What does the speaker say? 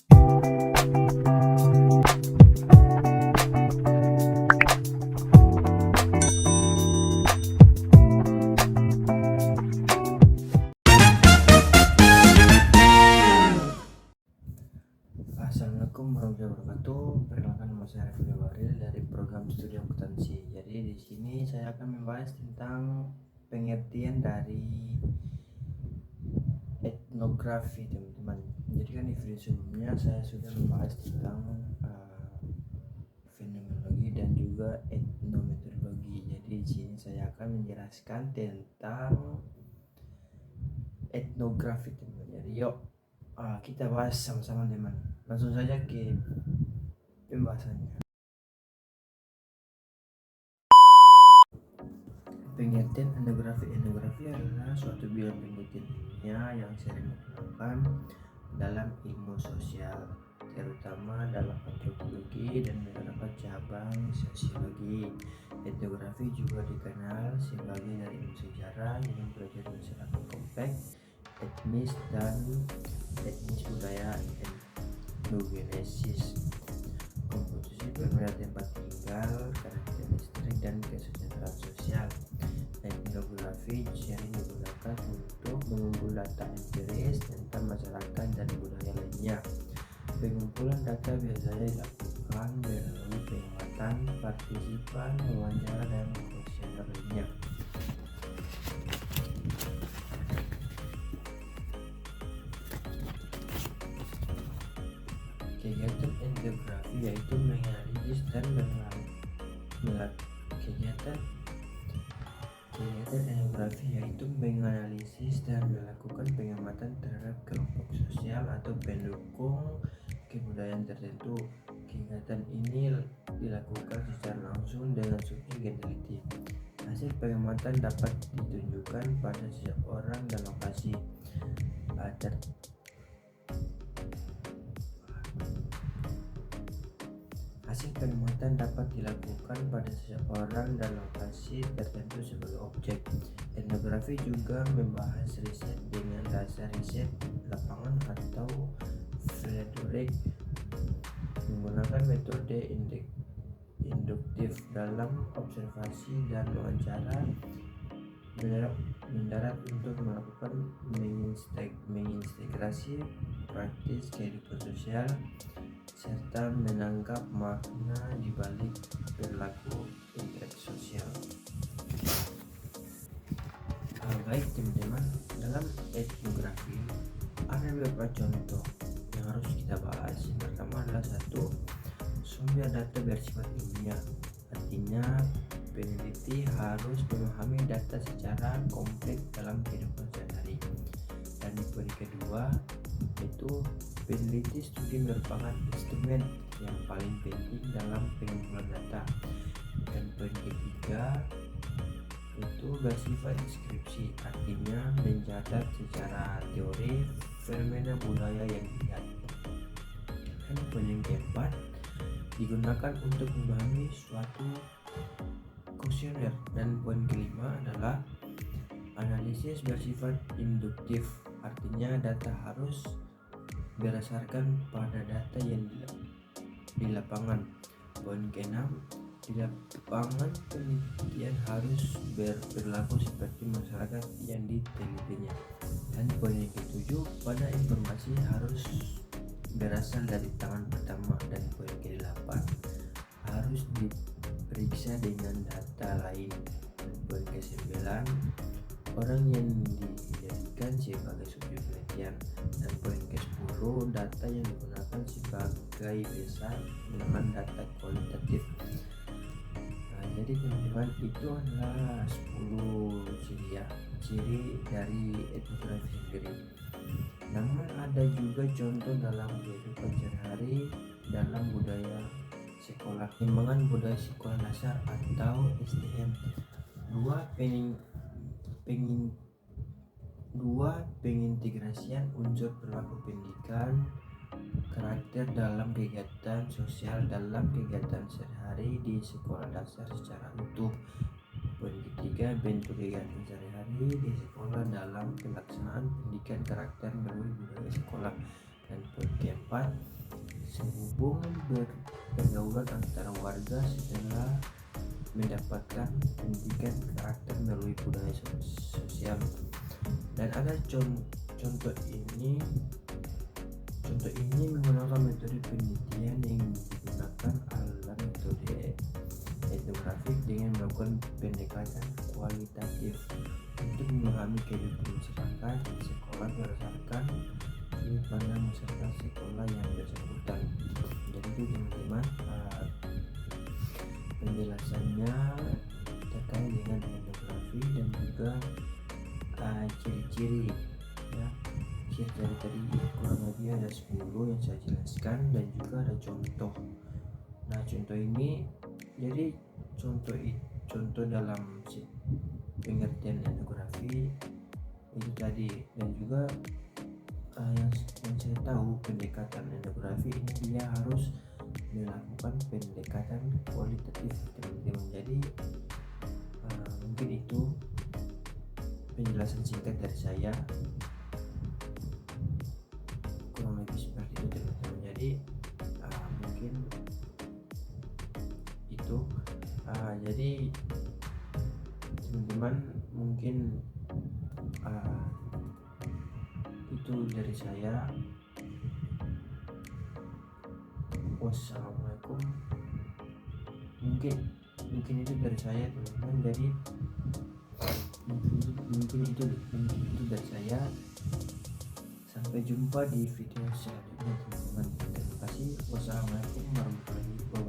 Assalamualaikum warahmatullahi wabarakatuh. Perkenalkan, nama saya Refli Waril dari program studi akuntansi. Jadi di sini saya akan membahas tentang pengertian dari etnografi, teman-teman. Jadi kan di video sebelumnya saya sudah membahas tentang fenomenologi dan juga etnometodologi. Jadi di sini saya akan menjelaskan tentang etnografi, teman. Jadi yuk kita bahas sama-sama, teman. Langsung saja ke pembahasannya. Pengertian etnografi adalah suatu bidang penelitian ilmiah yang sering digunakan dalam ilmu sosial, terutama dalam antropologi dan beberapa cabang sosiologi. Etnografi juga dikenal sebagai dari ilmu sejarah yang mempelajari masyarakat kompleks, etnis budaya, etnogenesis, komposisi perbedaan tempat tinggal, karakteristik dan kesejahteraan sosial. Etnografi sering digunakan untuk mengumpulkan data empiris tentang masyarakat dan budaya lainnya. Pengumpulan data biasanya dilakukan melalui pengamatan partisipan, wawancara, dan kuesioner lainnya. Kegiatan etnografi yaitu menganalisis dan melakukan pengamatan terhadap kelompok sosial atau pendukung kebudayaan tertentu. Kegiatan ini dilakukan secara langsung dengan subjek yang teliti. Hasil pengamatan dapat ditunjukkan pada seseorang dan lokasi. Hasil pengamatan dapat dilakukan pada seseorang dan lokasi tertentu sebagai objek. Etnografi juga membahas riset dengan dasar riset lapangan atau fieldwork menggunakan metode induktif dalam observasi dan wawancara mendarat untuk melakukan mengintegrasi praktis kehidupan sosial serta menangkap makna di balik perilaku interaksi sosial. Baik teman-teman, dalam etnografi ada beberapa contoh yang harus kita bahas. Yang pertama adalah sumber data bersifat ilmiah, artinya peneliti harus memahami data secara kompleks dalam kehidupan sehari-hari. Dan poin kedua itu peneliti studi merupakan instrumen yang paling penting dalam pengumpulan data. Dan poin ketiga itu bersifat deskripsi, artinya mencatat secara teori fenomena budaya yang dilihat. Dan poin yang keempat digunakan untuk memahami suatu kuesioner. Dan poin kelima adalah analisis bersifat induktif, artinya data harus berdasarkan pada data yang di lapangan. Poin keenam, di lapangan penelitian harus berperilaku seperti masyarakat yang ditelitinya. Dan poin yang ketujuh, pada informasi harus berasal dari tangan pertama. Dan poin ke-8 harus diperiksa dengan data lain. Dan poin ke-9, orang yang dijadikan sebagai subjek penelitian. Dan poin ke-10, data yang digunakan sebagai dasar dengan data kualitatif. Jadi teman-teman, itu adalah 10 ciri dari etnografi sendiri. Namun ada juga contoh dalam kehidupan sehari-hari dalam budaya sekolah, pengembangan budaya sekolah dasar atau SDM. Pengintegrasian unsur perilaku pendidikan karakter dalam kegiatan sosial dalam kegiatan sehari-hari di sekolah dasar secara utuh. Poin ketiga, bentuk kegiatan sehari-hari di sekolah dalam pelaksanaan pendidikan karakter melalui budaya sekolah. Dan poin keempat, sehubungan pergaulan antara warga setelah mendapatkan pendidikan karakter melalui budaya sosial. Dan ada contoh ini menggunakan metode penelitian yang digunakan adalah metode etnografik dengan melakukan pendekatan kualitatif untuk memahami kehidupan masyarakat sekolah berdasarkan sudut pandang masyarakat sekolah yang bersangkutan. Jadi itu teman-teman penjelasannya terkait dengan etnografi dan juga ciri-ciri ya. Ciri tadi kurang lebih ada 10 yang saya jelaskan dan juga ada contoh. Nah contoh ini jadi contoh dalam pengertian etnografi itu tadi, dan juga yang saya tahu pendekatan etnografi ini dia harus melakukan pendekatan kualitatif teman-teman. Jadi mungkin itu penjelasan singkat dari saya, kurang lebih seperti itu teman-teman. Jadi mungkin itu jadi teman-teman mungkin itu dari saya. Wassalamualaikum. Mungkin itu dari saya teman-teman. Jadi mungkin itu dari saya. Sampai jumpa di video selanjutnya teman-teman. Terima kasih. Wassalamualaikum warahmatullahi wabarakatuh.